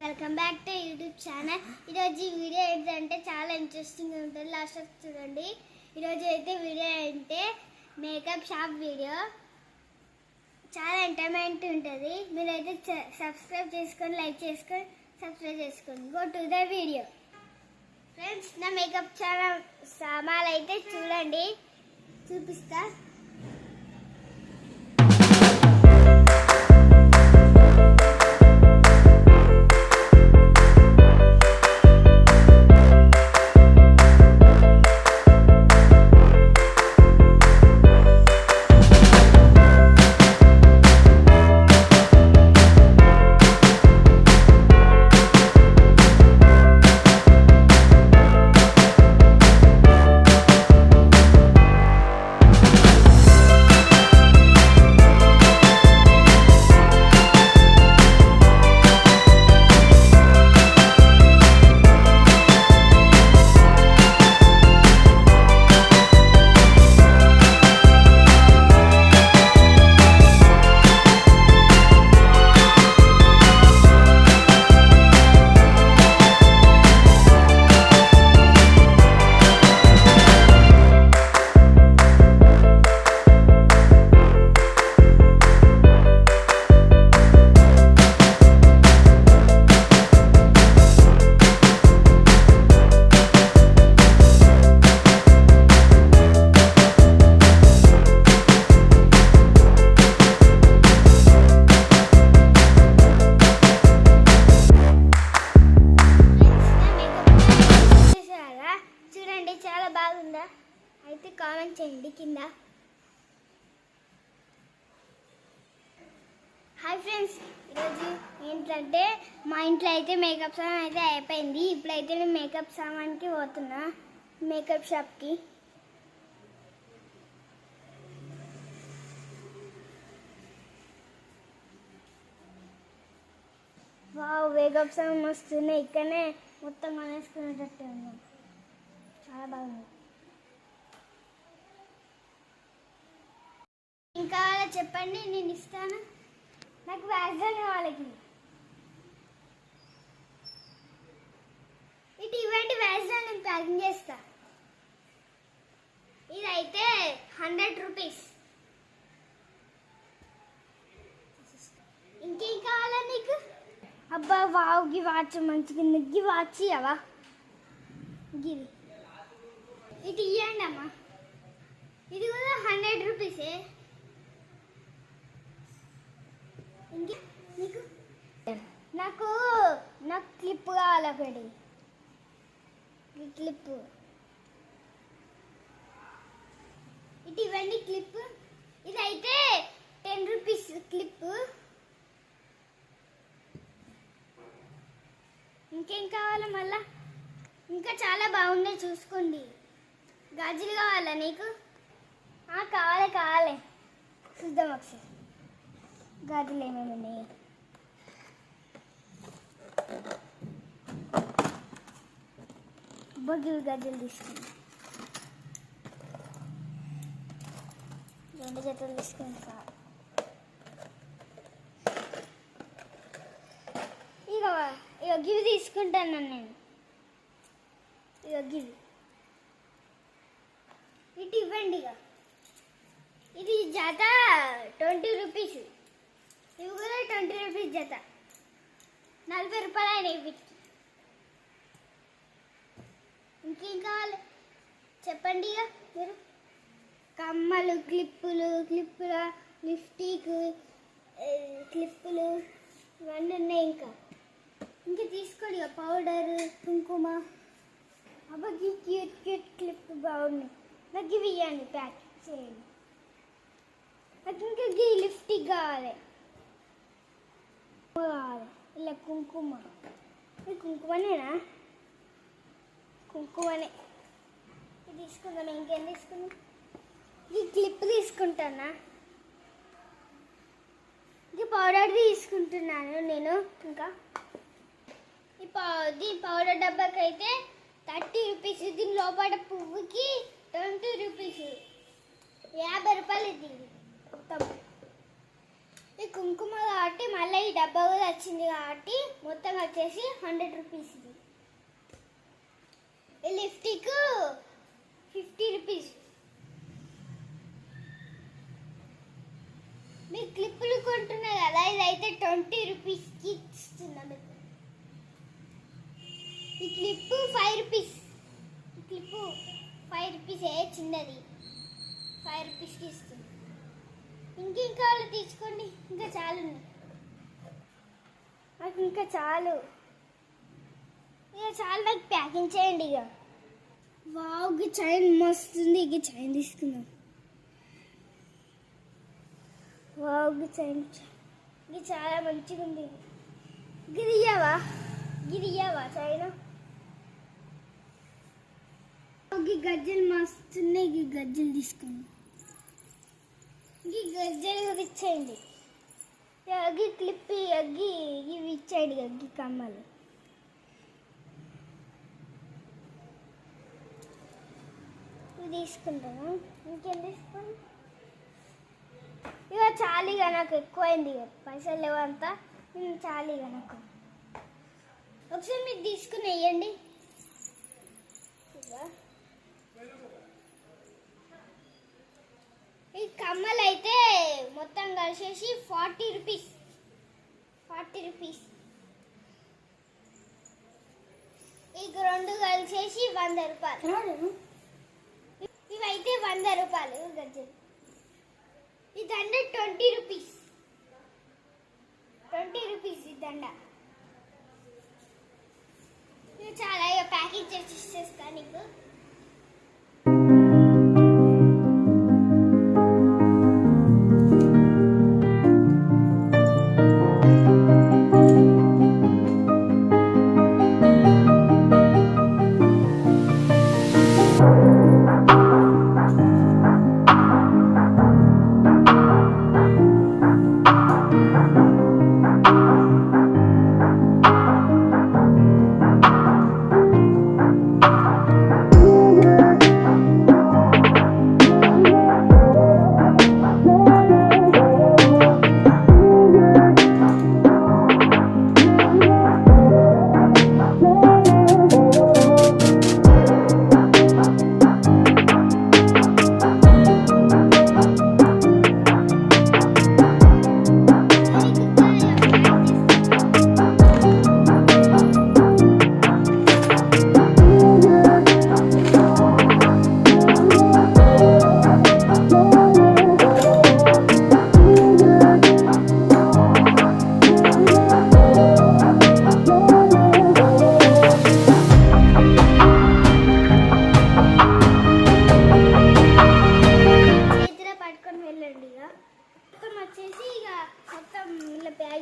Welcome back to YouTube channel. ఈరోజు ఈ video ఏంటంటే చాలా ఇంట్రెస్టింగ్ ఉంటుంది, లాస్ట్ వరకు చూడండి. ఈరోజు అయితే వీడియో అంటే మేకప్ షాప్ వీడియో. చాలా ఎంటర్టైన్మెంట్ ఉంటుంది. మీరైతే సబ్స్క్రైబ్ చేసుకొని, లైక్ చేసుకొని, సబ్స్క్రైబ్ చేసుకోండి. Go to the video. Friends, నా మేకప్ చాలా సామాన్లు అయితే చూడండి, చూపిస్తా. చాలా బాగుందా? అయితే కామెంట్ చేయండి కింద. హాయ్ ఫ్రెండ్స్, ఈరోజు ఏంటంటే మా ఇంట్లో అయితే మేకప్ సామాన్ అయితే అయిపోయింది. ఇప్పుడైతే నేను మేకప్ సామాన్కి పోతున్నా, మేకప్ షాప్కి. వావ్, మేకప్ సామాన్ వస్తున్నాయి. ఇక్కడనే మొత్తం కొనేసుకునేటట్టు ఉన్నాం. చాలా బాగుంది. ఇంకా చెప్పండి, నేను ఇస్తాను. నాకు వ్యాజ్లైన్ వాళ్ళకి ఇటు ఇవ్వండి, వ్యాజ్లైన్ నేను ప్యాకింగ్ చేస్తా. ఇదైతే 100 రూపీస్. ఇంకేం కావాలా నీకు? అబ్బా వావ్, గి వాచ్ మంచిగా నెగ్గి వాచ్ అవా గివి. ఇటు ఇవ్వండి అమ్మా, ఇది కూడా 100 రూపీసే. ఇంకా నీకు నాకు క్లిప్ కావాలి ఒకటి, ఈ క్లిప్. ఇటు ఇవ్వండి క్లిప్. ఇదైతే 10 రూపీస్ క్లిప్. ఇంకేం కావాలా మళ్ళా? ఇంకా చాలా బాగున్నాయి, చూసుకోండి. గాజులు కావాలా నీకు? కావాలి. చూద్దాం ఒకసారి గాజులు ఏమేమి ఉన్నాయి. బొగ్గులు గాజులు తీసుకుని 2 జతలు తీసుకుని కావాలి. ఇక గివి తీసుకుంటాను నేను. ఇక గివి ఇటు ఇవ్వండి. ఇక ఇది జత 20 రూపీస్. ఇవి కూడా 20 రూపీస్ జత. 40 రూపాయలు అయినాయి వీటికి. ఇంకేం కావాలి చెప్పండి ఇక మీరు? కమ్మలు, క్లిప్పుల లిప్స్టిక్, క్లిప్పులు ఇవన్నీ ఉన్నాయి. ఇంకా తీసుకోండి. ఇక పౌడర్, కుంకుమ. అబ్బా, క్యూట్ క్లిప్ బాగున్నాయి. నాకు ఇవి ఇవ్వండి, ప్యాక్ చేయండి. నాకు ఇంకా లిప్స్టిక్ కావాలి. ఇలా కుంకుమ. ఇది కుంకుమనేనా? కుంకుమనే. ఇది తీసుకుందాం. ఇంకేం తీసుకుందాం? ఈ క్లిప్ తీసుకుంటానా? ఇది పౌడర్ తీసుకుంటున్నాను నేను. ఇంకా ఈ పౌడర్ డబ్బాకి అయితే 30 రూపీస్. దీని లోపల పువ్వుకి 20 రూపీస్. 50 రూపాయలు ఇది మొత్తం. ఈ కుంకుమ కాబట్టి మళ్ళీ ఈ డబ్బా కూడా వచ్చింది కాబట్టి మొత్తం వచ్చేసి 100 రూపీస్. ఈ లిప్స్టిక్ 50 రూపీస్. మీ క్లిప్పులు కొంటున్నారు కదా, ఇదైతే 20 రూపీస్కి ఇస్తున్నా మీకు. ఈ క్లిప్పు 5 రూపీస్. ఈ క్లిప్పు 5 రూపీసే, చిన్నది 5 రూపీస్కి ఇస్తుంది. ఇంకా వాళ్ళు తీసుకోండి, ఇంకా చాలు నాకు, ఇంకా చాలు, ఇక చాలు నాకు ప్యాకింగ్ చేయండి ఇక. వావ్, ఈ చైన్ మస్తుంది, ఇక చైన్ తీసుకుందాం. వావ్, ఈ చైన్ ఇది చాలా మంచిగా ఉంది. గిరియావా చైన్. ఈ గజ్జలు మస్తున్నాయి, ఈ గజ్జలు తీసుకుందాం. ఈ గజ్జలు ఇచ్చేయండి, అగ్గి క్లిప్పి అగ్గి ఇవి ఇచ్చేయండి, అగ్గి కమ్మలు. ఇవి తీసుకుంటాను, ఇంకేం తీసుకోండి. ఇక చాలీగా నాకు ఎక్కువైంది, ఇక పైసలు లేవంతా, చాలీగా నాకు. ఒకసారి మీరు తీసుకుని వేయండి. ఈ కమ్మలు అయితే మొత్తం కలిసేసి 40 రూపీస్. 40 రూపీస్. ఈ రెండు కలిసేసి 100 రూపాయలు. ఇవైతే 100 రూపాయలు గజ్జలు. ఈ దండ 20 రూపీస్. 20 రూపీస్ ఈ దండ. చాలా ఇక ప్యాకింగ్ చేసి ఇచ్చేస్తా నీకు.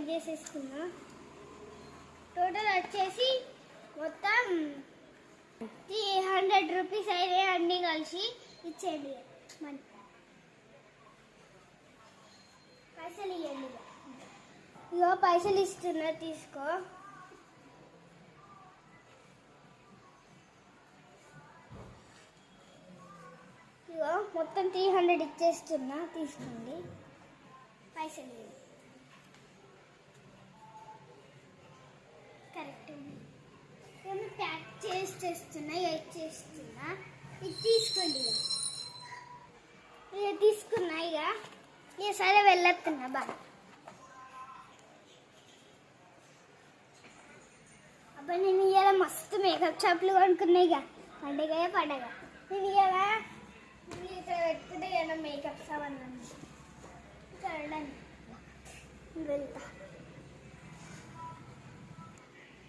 చేసేసుకున్నా. టోటల్ వచ్చేసి మొత్తం 300 రూపీస్ అయితే అన్నీ కలిసి ఇచ్చేయండి. మనీ పైసలు ఇవ్వండి. ఇగో పైసలు ఇస్తున్నా, తీసుకో. ఇగో మొత్తం 300 ఇచ్చేస్తున్నా, తీసుకోండి. పైసలు కరెక్ట్. నేను ప్యాక్ చేస్తున్నా, ఇచ్చేస్తున్నా. ఇది తీసుకోండి. ఇక తీసుకున్నా. ఇక సరే వెళ్ళొస్తున్నా. బాయ్. అబ్బా, నేను ఇవాళ మస్తు మేకప్ షాప్లు కొనుక్కున్నా. ఇక పండగ నేను ఇవాళ ఇక్కడ పెట్టుకుంటే ఇవాళ మేకప్ షాప్ అన్నాను. చూడండి, వెళ్తా.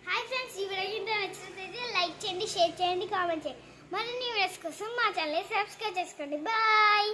హాయ్ ఫ్రెండ్స్, ఈ వీడియో నచ్చినట్లయితే లైక్ చేయండి, షేర్ చేయండి, కామెంట్ చేయండి. మరిన్ని వీడియోస్ కోసం మా ఛానల్ని సబ్స్క్రైబ్ చేసుకోండి. బాయ్.